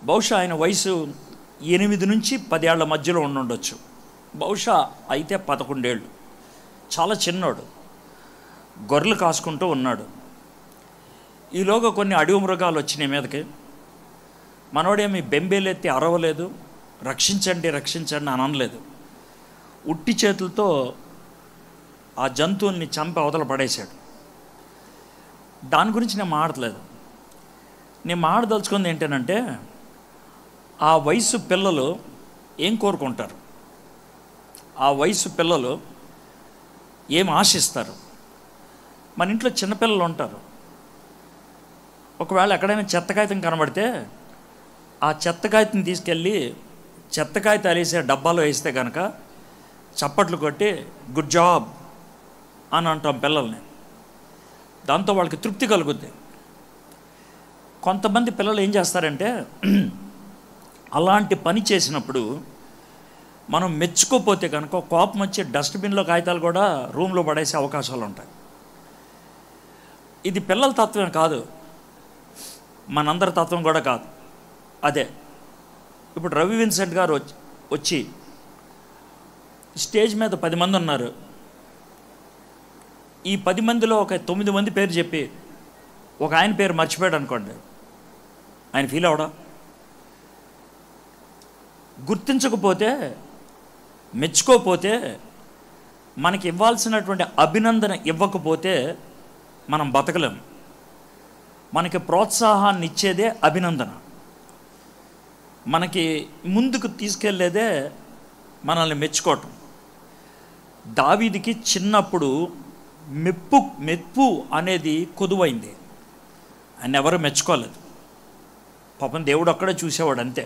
బహుశా ఆయన వయసు 8 నుంచి 10 ఏళ్ల మధ్యలో ఉండొచ్చు. బహుశా అయితే 11 ఏళ్ళు. చాలా చిన్నోడు. గొర్రెలు కాసుకుంటూ ఉన్నాడు. ఈలోగా కొన్ని అడవి మృగాలు వచ్చినాయి మీదకి. మనోడేమి బెంబేలెత్తి అరవలేదు, రక్షించండి రక్షించండి అని అనలేదు. ఉట్టి చేతులతో ఆ జంతువుల్ని చంపి అవతల పడేశాడు. దాని గురించి నేను మాట్లాడలేదు. నేను మాట్లాడదలుచుకుంది ఏంటంటే, ఆ వయసు పిల్లలు ఏం కోరుకుంటారు, ఆ వయసు పిల్లలు ఏం ఆశిస్తారు. మన ఇంట్లో చిన్నపిల్లలు ఉంటారు. ఒకవేళ ఎక్కడైనా చెత్త కాగితం కనబడితే ఆ చెత్త కాగితం తీసుకెళ్ళి చెత్త కాగితాలు వేసే డబ్బాలో వేస్తే కనుక చప్పట్లు కొట్టి గుడ్ జాబ్ అని అంటాం పిల్లల్ని. దాంతో వాళ్ళకి తృప్తి కలుగుద్ది. కొంతమంది పిల్లలు ఏం చేస్తారంటే, అలాంటి పని చేసినప్పుడు మనం మెచ్చుకోపోతే కనుక కోపం వచ్చి డస్ట్బిన్లో కాగితాలు కూడా రూమ్లో పడేసే అవకాశాలు ఉంటాయి. ఇది పిల్లల తత్వం కాదు, మనందరి తత్వం కూడా కాదు. అదే ఇప్పుడు రవి విన్సెంట్ గారు వచ్చి స్టేజ్ మీద 10 మంది ఉన్నారు. ఈ 10 మందిలో ఒక 9 మంది పేరు చెప్పి ఒక ఆయన పేరు మర్చిపోయాడు అనుకోండి, ఆయన ఫీల్ అవడా? గుర్తించకపోతే, మెచ్చుకోకపోతే, మనకి ఇవ్వాల్సినటువంటి అభినందన ఇవ్వకపోతే మనం బతకలేం. మనకి ప్రోత్సాహాన్ని ఇచ్చేదే అభినందన. మనకి ముందుకు తీసుకెళ్లేదే మనల్ని మెచ్చుకోవటం. దావీదుకి చిన్నప్పుడు మెప్పు అనేది కొదువైంది. ఆయన ఎవరు మెచ్చుకోలేదు. పాపం దేవుడు అక్కడే చూసేవాడు అంతే.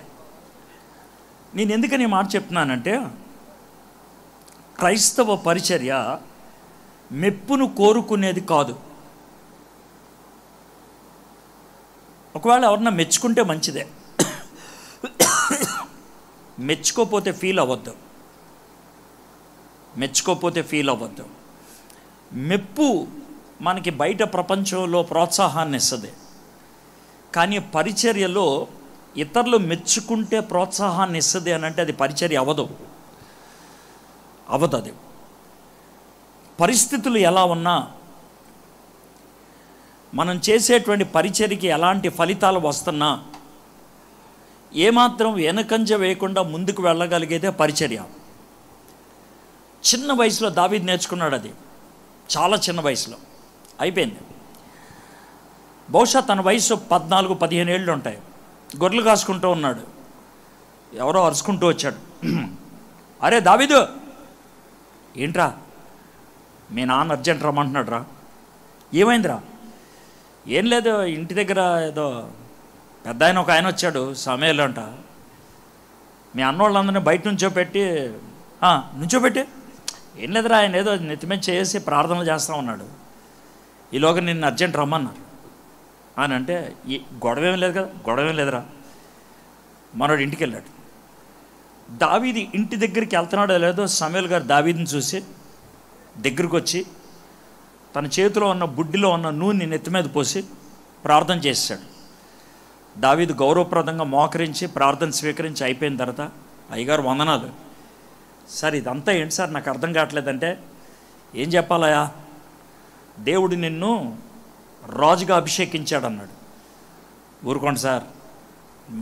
నేను ఎందుకని మాట చెప్తున్నానంటే, క్రైస్తవ పరిచర్య మెప్పును కోరుకునేది కాదు. ఒకవేళ ఎవరన్నా మెచ్చుకుంటే మంచిదే, మెచ్చుకోపోతే ఫీల్ అవ్వద్దు. మెప్పు మనకి బయట ప్రపంచంలో ప్రోత్సాహాన్ని ఇస్తుంది. కానీ పరిచర్యలో ఇతరులు మెచ్చుకుంటే ప్రోత్సాహాన్ని ఇస్తుంది అని అంటే అది పరిచర్య అవ్వదు. అది పరిస్థితులు ఎలా ఉన్నా, మనం చేసేటువంటి పరిచర్యకి ఎలాంటి ఫలితాలు వస్తున్నా ఏమాత్రం వెనకంజ వేయకుండా ముందుకు వెళ్ళగలిగేదే పరిచర్య. చిన్న వయసులో దావీదు నేర్చుకున్నాడు. అది చాలా చిన్న వయసులో అయిపోయింది. బహుశా తన వయసు 14-15 ఏళ్ళు ఉంటాయి. గొర్రెలు కాసుకుంటూ ఉన్నాడు. ఎవరో అరుచుకుంటూ వచ్చాడు, అరే దావీదు, ఏంట్రా మీ నాన్న అర్జెంట్ రమ్మంటున్నాడు రా. ఏమైందిరా? ఏం లేదు, ఇంటి దగ్గర ఏదో పెద్ద ఆయన ఒక ఆయన వచ్చాడు, సమయాలు అంట, మీ అన్నోళ్ళందరినీ బయట నుంచోపెట్టి ఏం లేదురా, ఆయన ఏదో నెత్తిమీద చేసి ప్రార్థనలు చేస్తూ ఉన్నాడు, ఈలోగా నిన్ను అర్జెంట్ రమ్మన్నారు అని అంటే, గొడవేం లేదు కదా, గొడవేం లేదురా. మనోడు ఇంటికి వెళ్ళాడు. దావీదు ఇంటి దగ్గరికి వెళ్తున్నాడో లేదో సమూయేలు గారు దావీదుని చూసి దగ్గరికి వచ్చి తన చేతిలో ఉన్న బుడ్డిలో ఉన్న నూనె నెత్తి మీద పోసి ప్రార్థన చేశాడు. దావీదు గౌరవప్రదంగా మోకరించి ప్రార్థన స్వీకరించి అయిపోయిన తర్వాత, అయ్యగారు వందనాలు సార్, ఇదంతా ఏంటి సార్ నాకు అర్థం కావట్లేదంటే, ఏం చెప్పాలయా, దేవుడు నిన్ను రాజుగా అభిషేకించాడు అన్నాడు. ఊరుకోండి సార్,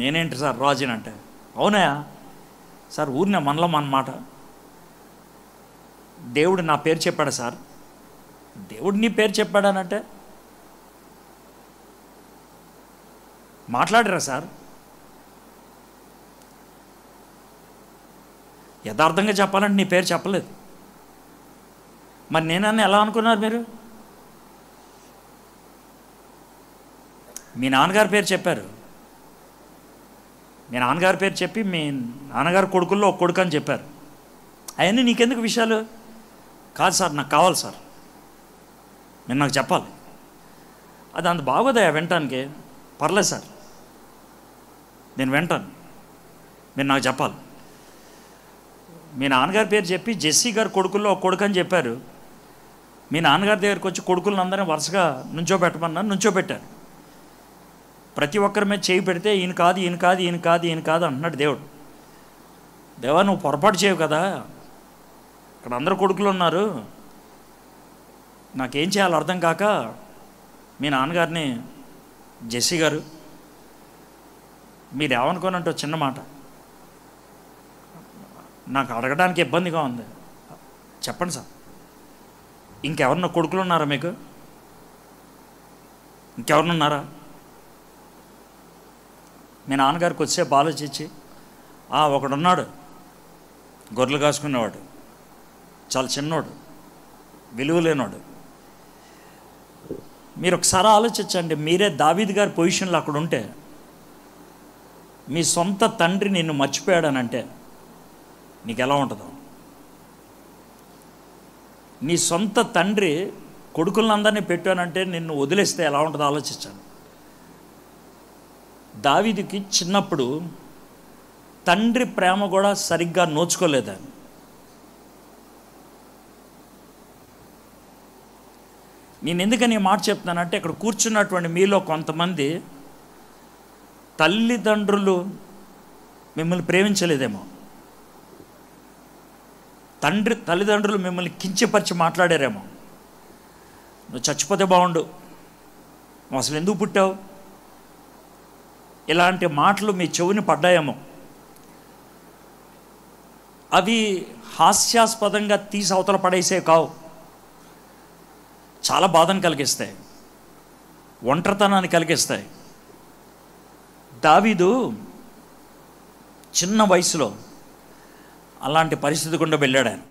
నేనేంటి సార్ రాజుని అంటే, అవునయా సార్, ఊరినే మనలం అన్నమాట, దేవుడు నా పేరు చెప్పాడు సార్. దేవుడు నీ పేరు చెప్పాడనంటే మాట్లాడరా సార్? యథార్థంగా చెప్పాలంటే నీ పేరు చెప్పలేదు. మరి నేనన్నా ఎలా అనుకున్నారు మీరు? మీ నాన్నగారి పేరు చెప్పారు. మీ నాన్నగారి పేరు చెప్పి మీ నాన్నగారి కొడుకుల్లో ఒక కొడుకు అని చెప్పారు. అవన్నీ నీకెందుకు విషయాలు? కాదు సార్, నాకు కావాలి సార్, మీరు నాకు చెప్పాలి. అది అంత బాగోదయా వినటానికి? పర్లేదు సార్, నేను వింటాను, మీరు నాకు చెప్పాలి. మీ నాన్నగారి పేరు చెప్పి జెస్సీ గారి కొడుకుల్లో ఒక కొడుకు అని చెప్పారు. మీ నాన్నగారి దగ్గరికి వచ్చి కొడుకులను అందరినీ వరుసగా నుంచోబెట్టమన్నారు, నుంచోబెట్టారు. ప్రతి ఒక్కరి మీద చేయి పెడితే ఈయన కాదు ఈయన కాదు ఈయన కాదు ఈయన కాదు అంటున్నాడు దేవుడు. దేవా నువ్వు పొరపాటు చేయవు కదా, ఇక్కడ అందరు కొడుకులు ఉన్నారు, నాకేం చేయాలో అర్థం కాక మీ నాన్నగారిని, జెస్సీ గారు మీరు ఏమనుకోనంటే చిన్న మాట నాకు అడగడానికి ఇబ్బందిగా ఉంది, చెప్పండి సార్, ఇంకెవరన్నా కొడుకులు ఉన్నారా మీకు, ఇంకెవరన్నారా? మీ నాన్నగారికి వచ్చేసేపు ఆలోచించి ఒకడున్నాడు గొర్రెలు కాసుకునేవాడు, చాలా చిన్నోడు, విలువ లేనోడు. మీరు ఒకసారి ఆలోచించండి, మీరే దావీదు గారి పొజిషన్లో అక్కడ ఉంటే, మీ సొంత తండ్రి నిన్ను మర్చిపోయాడనంటే నీకు ఎలా ఉంటుందో? నీ సొంత తండ్రి కొడుకులందరినీ పెట్టానంటే నిన్ను వదిలేస్తే ఎలా ఉంటుందో ఆలోచించండి. దావీదుకి చిన్నప్పుడు తండ్రి ప్రేమ కూడా సరిగ్గా నోచుకోలేదని. నేను ఎందుకని ఈ మాట చెప్తున్నానంటే, ఇక్కడ కూర్చున్నటువంటి మీలో కొంతమంది తల్లిదండ్రులు మిమ్మల్ని ప్రేమించలేదేమో, తల్లిదండ్రులు మిమ్మల్ని కించపరిచి మాట్లాడారేమో, నువ్వు చచ్చిపోతే బాగుండు, నువ్వు అసలు ఎందుకు పుట్టావు, ఇలాంటి మాటలు మీ చెవిని పడ్డాయేమో. అవి హాస్యాస్పదంగా తీసి అవతల పడేసే కావు, చాలా బాధను కలిగిస్తాయి, ఒంటరితనాన్ని కలిగిస్తాయి. దావీదు చిన్న వయసులో అలాంటి పరిస్థితి గుండా వెళ్ళాడు ఆయన.